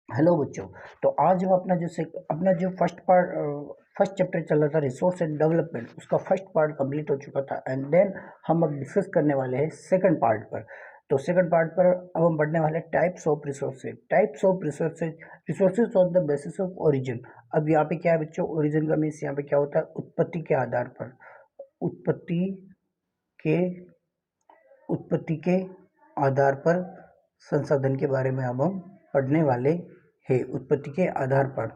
Hello बच्चों। तो आज हम अपना जो फर्स्ट चैप्टर चल रहा था रिसोर्स एंड डेवलपमेंट, उसका फर्स्ट पार्ट कंप्लीट हो चुका था एंड देन हम अब डिस्कस करने वाले हैं सेकंड पार्ट पर। तो सेकंड पार्ट पर अब हम पढ़ने वाले हैं types of resources resources on the basis of origin. अब यहाँ पे क्या है बच्चों, ओरिजिन का मीन्स यहाँ पे क्या होता है, उत्पत्ति के आधार पर। उत्पत्ति के उत्पत्ति के आधार पर संसाधन के बारे में अब हम पढ़ने वाले हैं, उत्पत्ति के आधार पर।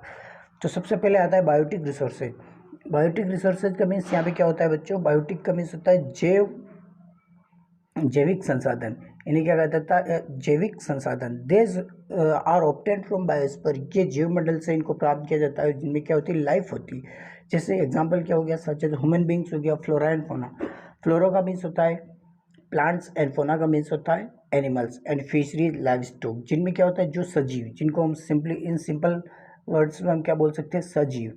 तो सबसे पहले आता है बायोटिक रिसोर्सेज। बायोटिक रिसोर्सेज का मीन्स यहाँ पे क्या होता है बच्चों, बायोटिक का मीन्स होता है जैविक संसाधन। इन्हें क्या कहता है, जैविक संसाधन। These are obtained from biosphere, ये जीव मंडल से इनको प्राप्त किया जाता है, जिनमें क्या होती है, लाइफ होती है। जैसे एग्जांपल क्या हो गया, सच एज ह्यूमन बींग्स हो गया, फ्लोरा एंड फोना। फ्लोरा का मीन्स होता है प्लांट्स एंड फोना का मीन्स होता है animals and fisheries live stock, जिनमें क्या होता है, जो सजीव, जिनको हम सिंपल वर्ड्स में हम क्या बोल सकते हैं, सजीव।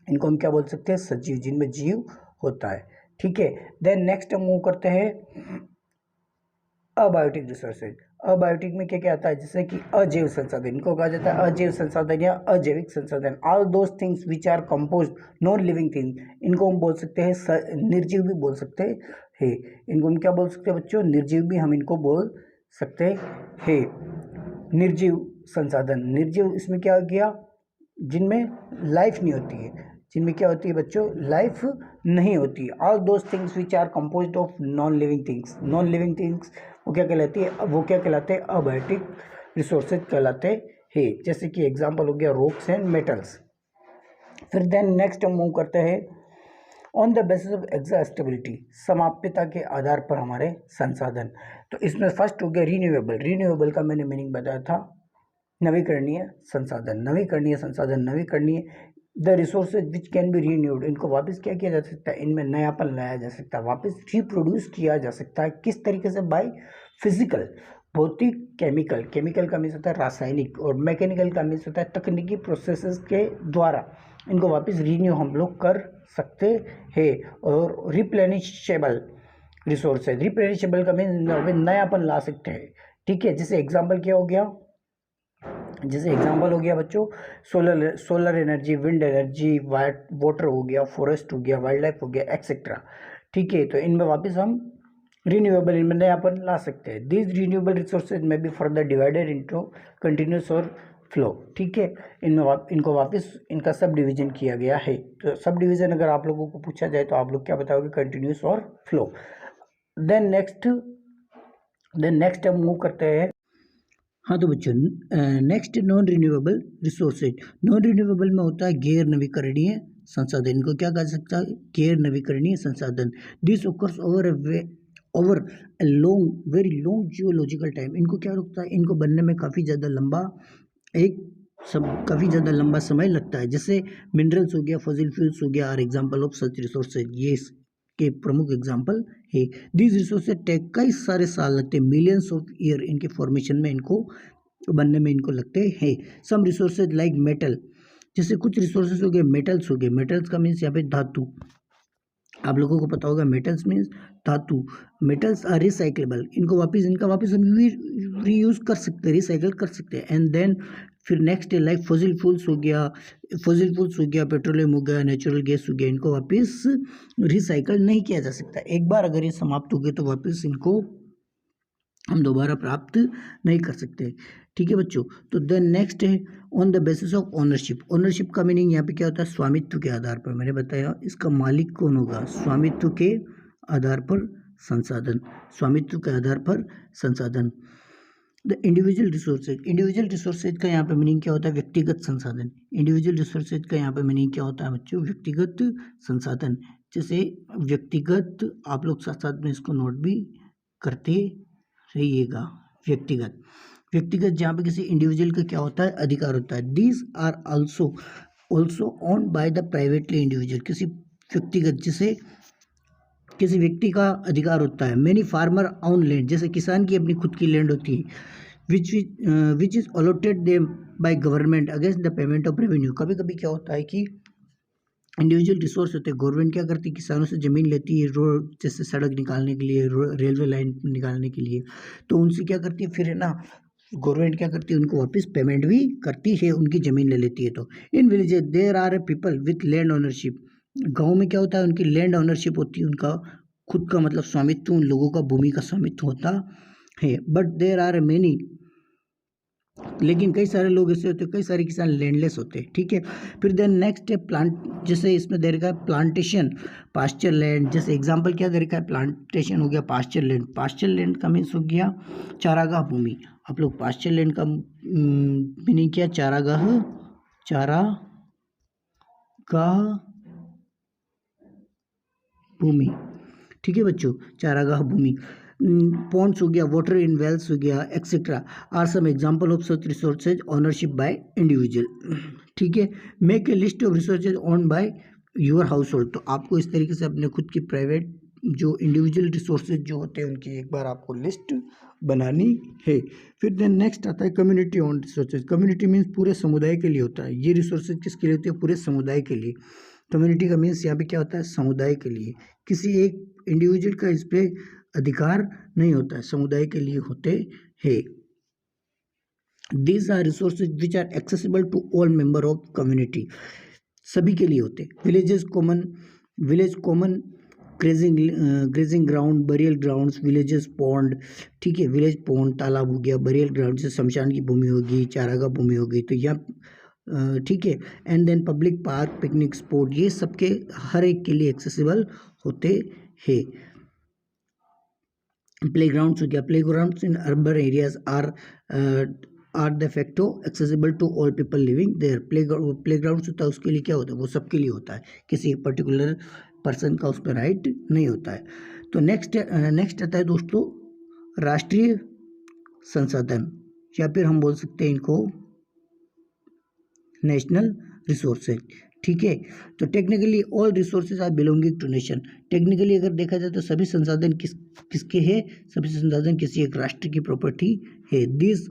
इनको हम क्या बोल सकते हैं, सजीव, जिनमें जीव होता है। ठीक है, देन नेक्स्ट हम मूव करते हैं अबायोटिक रिसोर्सेज। अबायोटिक में क्या क्या आता है, जैसे कि अजैव संसाधन, इनको कहा जाता है अजैव संसाधन या अजैविक संसाधन। All those things which are composed non living thing, इनको हम बोल सकते हैं निर्जीव भी बोल सकते हैं। इनको हम क्या बोल सकते हैं बच्चों, निर्जीव भी हम इनको बोल सकते हैं। निर्जीव संसाधन, निर्जीव इसमें क्या हो गया, जिनमें लाइफ नहीं होती है, जिनमें क्या होती है बच्चों, लाइफ नहीं होती। All those things which are composed of non living things, non living things वो क्या कहलाती है, वो क्या कहलाते हैं, अबायोटिक रिसोर्सेज कहलाते हैं। जैसे कि एग्जांपल हो गया रॉक्स एंड मेटल्स। फिर देन नेक्स्ट हम मूव करते हैं on the basis of exhaustibility, समाप्यता के आधार पर हमारे संसाधन। तो इसमें फर्स्ट हो गया रीन्यूएबल। रीन्यूएबल का मैंने मीनिंग बताया था, नवीकरणीय संसाधन। नवीकरणीय संसाधन, नवीकरणीय the resources which can B renewed, इनको वापस क्या किया जा सकता है, इनमें नयापन लाया जा सकता है, वापस रिप्रोड्यूस किया जा सकता है। किस तरीके से, बाय फिजिकल, भौतिक, केमिकल। केमिकल का मीन्स होता है रासायनिक, और मैकेनिकल का मीन्स होता है तकनीकी प्रोसेसेस के द्वारा इनको वापस रीन्यू हम लोग कर सकते हैं। और रिप्लेनिशेबल रिसोर्सेज, रिप्लेनिशेबल का मीन्स नयापन ला सकते हैं। ठीक है, जैसे एग्जाम्पल क्या हो गया, जैसे एग्जांपल हो गया बच्चों solar energy, wind energy, water हो गया, फॉरेस्ट हो गया, वाइल्ड लाइफ हो गया, एक्सेट्रा। ठीक है, तो इनमें वापस हम रिन्यूएबल, इनमें नयापन ला सकते हैं। दीज रिन्यूएबल रिसोर्सेज में be further divided into continuous और फ्लो। ठीक है, इनको वापस इनका सब डिवीजन किया गया है। तो सब डिवीजन अगर आप लोगों को पूछा जाए तो आप लोग क्या बताओगे, कंटिन्यूस और फ्लो। देन नेक्स्ट हम मूव करते हैं। हाँ तो बच्चों, next non renewable resources. Non renewable में होता है गैर नवीकरणीय संसाधन। इनको क्या कहा सकता है, गैर नवीकरणीय संसाधन। This occurs over long, very long geological time. इनको क्या रुकता है, इनको बनने में काफ़ी ज़्यादा लंबा समय लगता है। जैसे मिनरल्स हो गया, फॉसिल फ्यूल्स हो गया, are example of such resources, ये के प्रमुख एग्जाम्पल है। दीज रिसोर्सेज टेक, कई सारे साल लगते हैं, मिलियंस ऑफ ईयर इनके फॉर्मेशन में, इनको बनने में इनको लगते हैं। सम रिसोर्सेज लाइक मेटल, जैसे कुछ रिसोर्सेज हो गए, मेटल्स हो गए। मेटल्स का मीन्स यहाँ पे धातु, आप लोगों को पता होगा मेटल्स मीन्स धातु। मेटल्स आर रिसाइक्लेबल, इनका वापस हम रीयूज कर सकते हैं, रिसाइकल कर सकते हैं। एंड देन फिर नेक्स्ट लाइक फॉसिल फ्यूल्स हो गया, पेट्रोलियम हो गया, नेचुरल गैस हो गया, इनको वापस रिसाइकल नहीं किया जा सकता। एक बार अगर ये समाप्त हो गए तो वापस इनको हम दोबारा प्राप्त नहीं कर सकते। ठीक है बच्चों, तो देन नेक्स्ट है on the basis of ownership. Ownership का मीनिंग यहाँ पे क्या होता है, स्वामित्व के आधार पर। मैंने बताया इसका मालिक कौन होगा, स्वामित्व के आधार पर संसाधन, स्वामित्व के आधार पर संसाधन। द इंडिविजुअल रिसोर्सेज का यहाँ पे मीनिंग क्या होता है, व्यक्तिगत संसाधन। इंडिविजुअल रिसोर्सेज का यहाँ पे मीनिंग क्या होता है बच्चों, व्यक्तिगत संसाधन। जैसे व्यक्तिगत, आप लोग साथ साथ में इसको नोट भी करते रहिएगा। व्यक्तिगत जहाँ पे किसी इंडिविजुअल का क्या होता है, अधिकार होता है। These are also owned by the privately individual, किसी व्यक्तिगत, जिसे किसी व्यक्ति का अधिकार होता है। मैनी फार्मर ऑन लैंड, जैसे किसान की अपनी खुद की लैंड होती है। Which is allotted them by government against the payment of revenue. कभी कभी क्या होता है कि इंडिविजुअल रिसोर्स होते हैं, गवर्नमेंट क्या करती है, किसानों से ज़मीन लेती है, रोड जैसे सड़क निकालने के लिए, रेलवे लाइन निकालने के लिए, तो उनसे क्या करती है, फिर है ना गवर्नमेंट क्या करती है, उनको वापस पेमेंट भी करती है, उनकी ज़मीन ले लेती है। तो in villages there are a people with land ownership. गाँव में क्या होता है, उनकी लैंड ओनरशिप होती है, उनका खुद का मतलब स्वामित्व, उन लोगों का भूमि का स्वामित्व होता है। बट देयर आर मेनी, लेकिन कई सारे लोग ऐसे होते हैं, कई सारे किसान लैंडलेस होते हैं, ठीक है। फिर देन नेक्स्ट है प्लांट, जैसे इसमें दे रखा है प्लांटेशन, पास्चर लैंड। जैसे एग्जांपल क्या दे रखा है, प्लांटेशन हो गया, पास्चर लैंड। पास्चर लैंड का मीन्स हो गया चारागाह भूमि। आप लोग पास्चर लैंड का मीनिंग क्या, चारागाह, चारागाह भूमि, ठीक है बच्चों, चारागाह भूमि। पॉन्ड्स हो गया, वाटर इन वेल्स हो गया, etcetera are some example of such resources ownership by individual, ठीक है। Make a list of resources owned by your household. तो आपको इस तरीके से अपने खुद की प्राइवेट जो इंडिविजुअल रिसोर्सेज जो होते हैं उनकी एक बार आपको लिस्ट बनानी है। फिर देन नेक्स्ट आता है community own resources. Community means पूरे समुदाय के लिए होता है। ये रिसोर्सेज किसके लिए होते हैं, पूरे समुदाय के लिए। कम्युनिटी का मीन्स यहाँ पे क्या होता है, समुदाय के लिए। किसी एक इंडिविजुअल का इस पे अधिकार नहीं होता है, समुदाय के लिए होते हैं। These are resources which are accessible to all member of community, सभी के लिए होते हैं। Village common grazing ground, burial grounds, villages pond, ठीक है। विलेज पॉन्ड तालाब हो गया, बरियल ग्राउंड जैसे शमशान की भूमि होगी, चारागाह भूमि होगी, तो यहाँ ठीक है। And then public park, picnic spot, ये सबके हर एक के लिए एक्सेसिबल होते हैं। प्लेग्राउंड्स हो गया, playgrounds in urban areas are de facto accessible to all people living there. Playgrounds होता है, उसके लिए क्या होता है, वो सबके लिए होता है, किसी पर्टिकुलर पर्सन का उस पर राइट नहीं होता है। तो नेक्स्ट आता है दोस्तों राष्ट्रीय संसाधन, या फिर हम बोल सकते हैं इनको नेशनल रिसोर्सेज, ठीक है। तो technically all resources are belonging to nation. Technically अगर देखा जाए तो सभी संसाधन किसके हैं, सभी संसाधन किसी एक राष्ट्र की प्रॉपर्टी है। This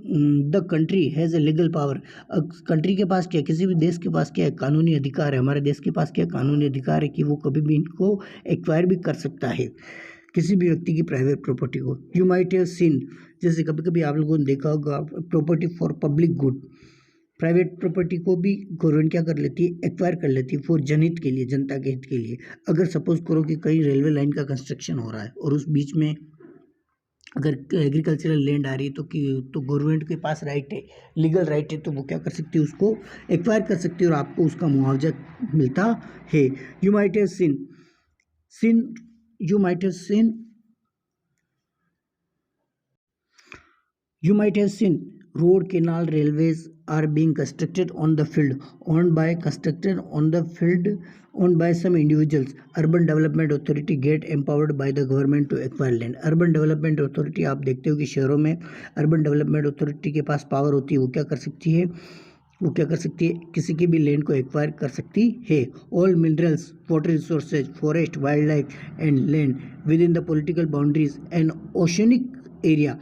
the country has a legal power. Country के पास क्या, किसी भी देश के पास क्या है, कानूनी अधिकार है। हमारे देश के पास क्या कानूनी अधिकार है कि वो कभी भी इनको एक्वायर भी कर सकता है, किसी भी व्यक्ति की प्राइवेट प्रॉपर्टी को। यू माइट हैव सीन, जैसे कभी कभी आप लोगों ने देखा होगा, property for public good, private property को भी गवर्नमेंट क्या कर लेती है, एक्वायर कर लेती है फॉर जनहित के लिए, जनता के हित के लिए। अगर सपोज करो कि कहीं रेलवे लाइन का कंस्ट्रक्शन हो रहा है और उस बीच में अगर एग्रीकल्चरल लैंड आ रही है तो गवर्नमेंट के पास राइट है, लीगल राइट है, तो वो क्या कर सकती है, उसको एक्वायर कर सकती है और आपको उसका मुआवजा मिलता है। You might have seen road, canal, railways are being constructed on the field owned by some individuals. Urban Development Authority get empowered by the government to acquire land. Urban Development Authority, आप देखते हो कि शहरों में Urban Development Authority के पास power होती है, वो क्या कर सकती है, किसी की भी लैंड को एक्वायर कर सकती है। All minerals, water resources, forest, wild life and land with in the political boundaries and oceanic area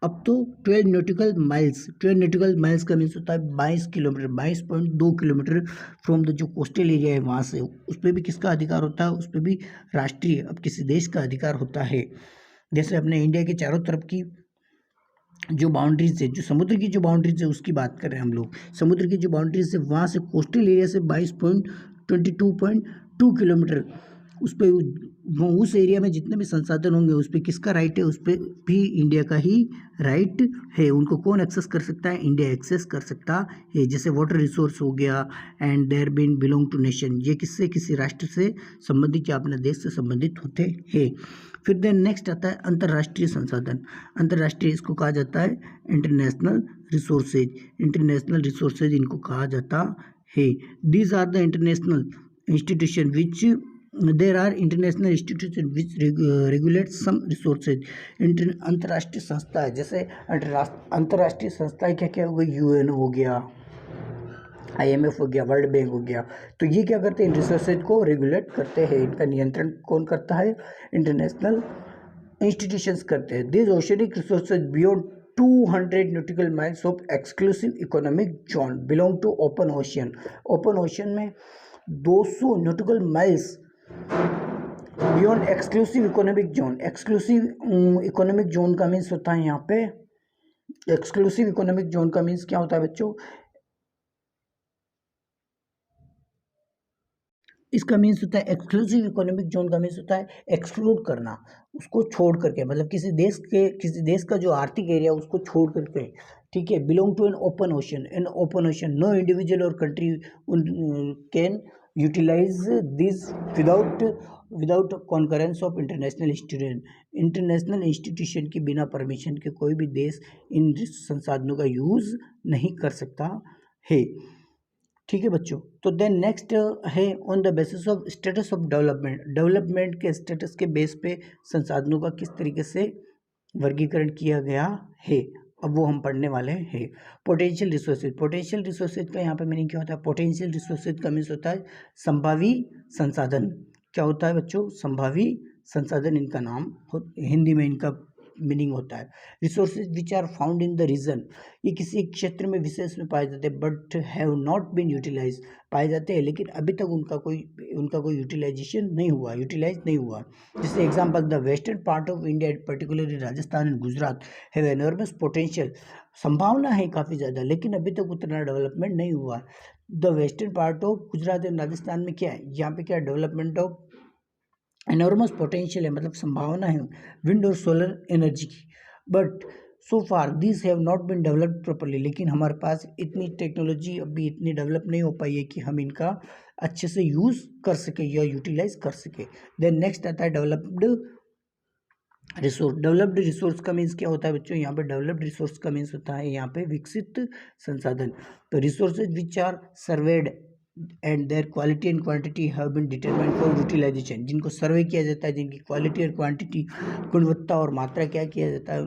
up तो 12 नॉटिकल माइल्स। 12 नॉटिकल माइल्स का मीन्स होता है 22 किलोमीटर, 22.2 किलोमीटर फ्रॉम द जो कोस्टल एरिया है वहाँ से, उस पर भी किसका अधिकार होता है, उस पर भी राष्ट्रीय, अब किसी देश का अधिकार होता है। जैसे अपने इंडिया के चारों तरफ की जो बाउंड्रीज है, जो समुद्र की जो बाउंड्रीज है उसकी बात कर रहे हैं हम लोग, समुद्र की जो बाउंड्रीज है वहाँ से कोस्टल एरिया से 22.2 किलोमीटर, उस पर उस एरिया में जितने भी संसाधन होंगे उस पर किसका राइट है, उस पर भी इंडिया का ही राइट है। उनको कौन एक्सेस कर सकता है, इंडिया एक्सेस कर सकता है। जैसे वाटर रिसोर्स हो गया and there been belong to nation, ये किससे, किसी राष्ट्र से संबंधित या अपने देश से संबंधित होते हैं। फिर देन नेक्स्ट आता है अंतर्राष्ट्रीय संसाधन। अंतर्राष्ट्रीय इसको कहा जाता है इंटरनेशनल रिसोर्सेज। इंटरनेशनल रिसोर्सेज इनको कहा जाता है। These are the international institution which there are international institution which regulate some resources. अंतर्राष्ट्रीय संस्था है, जैसे अंतर्राष्ट्रीय संस्थाएं क्या क्या हो गई, यूएन हो गया, IMF हो गया, वर्ल्ड बैंक हो गया, तो ये क्या करते हैं, इन रिसोर्सेज को रेगुलेट करते हैं। इनका नियंत्रण कौन करता है, इंटरनेशनल इंस्टीट्यूशंस करते हैं। This oceanic resources beyond 200 nautical miles of exclusive economic zone belong to open ocean. Open ocean में 200 nautical miles beyond exclusive economic zone. Exclusive economic zone का मीन्स होता है यहाँ पे एक्सक्लूसिव इकोनॉमिक जोन का means क्या होता है बच्चों? इसका मीन्स होता है एक्सक्लूसिव इकोनॉमिक जोन का मीन्स होता है एक्सक्लूड करना, उसको छोड़ करके, मतलब किसी देश का जो आर्थिक एरिया उसको छोड़ करके, ठीक है। Belong to an open ocean, no individual और country can utilize this without concurrence of international institution की बिना परमिशन के कोई भी देश इन संसाधनों का यूज नहीं कर सकता है, ठीक है बच्चों। तो देन नेक्स्ट है on the basis of status of development के स्टेटस के बेस पे संसाधनों का किस तरीके से वर्गीकरण किया गया है, अब वो हम पढ़ने वाले हैं। पोटेंशियल रिसोर्सेज का यहाँ पे मीनिंग क्या होता है? पोटेंशियल रिसोर्सेज का मीन्स होता है संभावी संसाधन। क्या होता है बच्चों? संभावी संसाधन इनका नाम हिंदी में इनका मीनिंग होता है। Resources which are found in the region, ये किसी क्षेत्र में विशेष में पाए जाते हैं, but have not been utilize, पाए जाते हैं लेकिन अभी तक उनका कोई यूटिलाइज नहीं हुआ। जैसे example, the western part of India particularly Rajasthan and Gujarat have enormous potential, संभावना है काफ़ी ज़्यादा लेकिन अभी तक उतना डेवलपमेंट नहीं हुआ। The western part of Gujarat and Rajasthan में क्या है, यहाँ पे क्या डेवलपमेंट ऑफ एनॉर्मस पोटेंशियल है, मतलब संभावना है विंड और सोलर एनर्जी की, but so far this have not been developed properly, लेकिन हमारे पास इतनी टेक्नोलॉजी अभी इतनी डेवलप नहीं हो पाई है कि हम इनका अच्छे से यूज़ कर सके या यूटिलाइज कर सके। देन नेक्स्ट आता है डेवलप्ड रिसोर्स का मीन्स क्या होता है बच्चों? यहाँ पे डेवलप्ड रिसोर्स का मीन्स होता है यहाँ पे विकसित संसाधन। तो resources which are surveyed and their quality and quantity have been determined for utilization, जिनको सर्वे किया जाता है, जिनकी क्वालिटी और क्वांटिटी, गुणवत्ता और मात्रा क्या किया जाता है,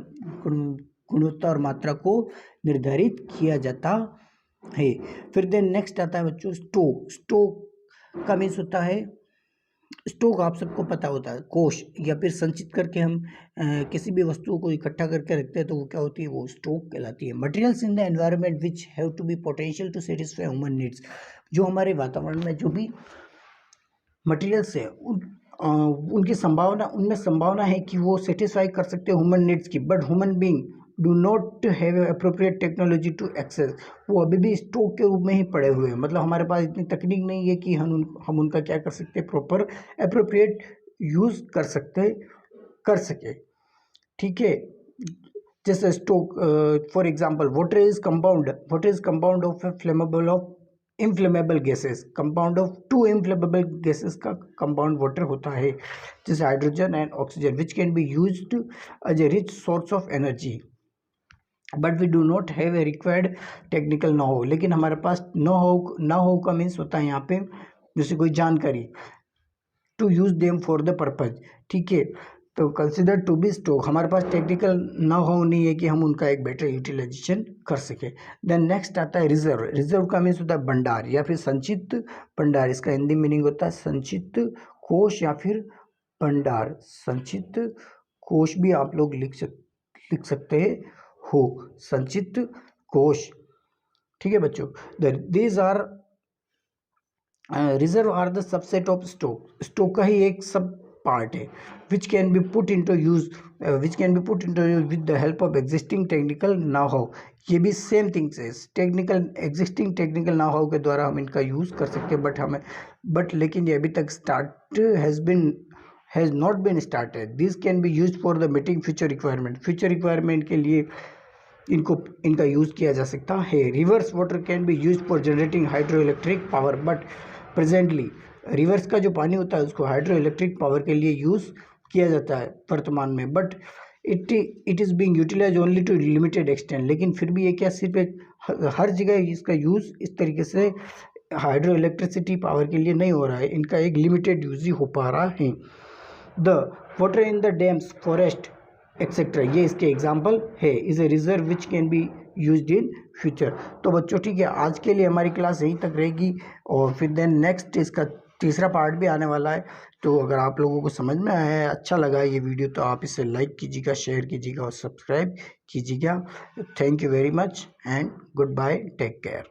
गुणवत्ता और मात्रा को निर्धारित किया जाता है। फिर देन नेक्स्ट आता है बच्चों स्टॉक का मीन्स होता है, स्टॉक आप सबको पता होता है कोष, या फिर संचित करके हम किसी भी वस्तुओं को इकट्ठा करके रखते हैं तो वो क्या होती है, वो स्टॉक कहलाती है। Materials in the environment which have to be potential to satisfy human needs, जो हमारे वातावरण में जो भी मटेरियल्स है उनकी संभावना है कि वो सेटिस्फाई कर सकते हैं ह्यूमन नीड्स की, but human being do not have appropriate technology to access, वो अभी भी स्टॉक के रूप में ही पड़े हुए हैं, मतलब हमारे पास इतनी तकनीक नहीं है कि हम उनका क्या कर सकते हैं, प्रॉपर अप्रोप्रिएट यूज़ कर सके, ठीक है। जैसे stock for example water is compound of flammable of inflammable gases, compound of two inflammable gases का कंपाउंड वाटर होता है, जैसे hydrogen and oxygen, which can be used as a rich source of energy, but we do not have a required technical know how, लेकिन हमारे पास no हो का means होता है यहाँ पे जैसे कोई जानकारी, to use them for the purpose, ठीक है। तो कंसिडर टू बी स्टॉक, हमारे पास टेक्निकल ना हो नहीं है कि हम उनका एक बेटर यूटिलाइजेशन कर सके। देन नेक्स्ट आता है रिजर्व का मीन्स होता है भंडार या फिर संचित भंडार, इसका हिंदी मीनिंग होता है संचित कोष या फिर भंडार, संचित कोष भी आप लोग लिख सकते हो, संचित कोष, ठीक है बच्चों। These are reserve are the subset of stock का ही एक सब पार्ट है, which can be put into use with the help of existing technical know-how, ये भी सेम थिंग्स है, एग्जिस्टिंग टेक्निकल know-how के द्वारा हम इनका यूज़ कर सकते हैं, बट लेकिन ये अभी तक has not been started. This can be use for the meeting future requirement के लिए इनका यूज़ किया जा सकता है। Rivers water can be use for generating hydro electric power, but presently rivers का जो पानी होता है उसको हाइड्रो इलेक्ट्रिक पावर के लिए यूज़ किया जाता है वर्तमान में, but it is being utilize only to limited extent, लेकिन फिर भी ये क्या सिर्फ हर जगह इसका यूज़ इस तरीके से हाइड्रो इलेक्ट्रिसिटी पावर के लिए नहीं हो रहा है, इनका एक लिमिटेड यूज़ ही हो पा रहा है। The water in the dams, forest etcetera, ये इसके एग्जाम्पल है, is a reserve which can be used in future. तो बच्चों ठीक है, आज के लिए हमारी क्लास यहीं तक रहेगी और फिर देन नेक्स्ट इसका तीसरा पार्ट भी आने वाला है। तो अगर आप लोगों को समझ में आया है, अच्छा लगा ये वीडियो, तो आप इसे लाइक कीजिएगा, शेयर कीजिएगा और सब्सक्राइब कीजिएगा। Thank you very much and good bye, take care.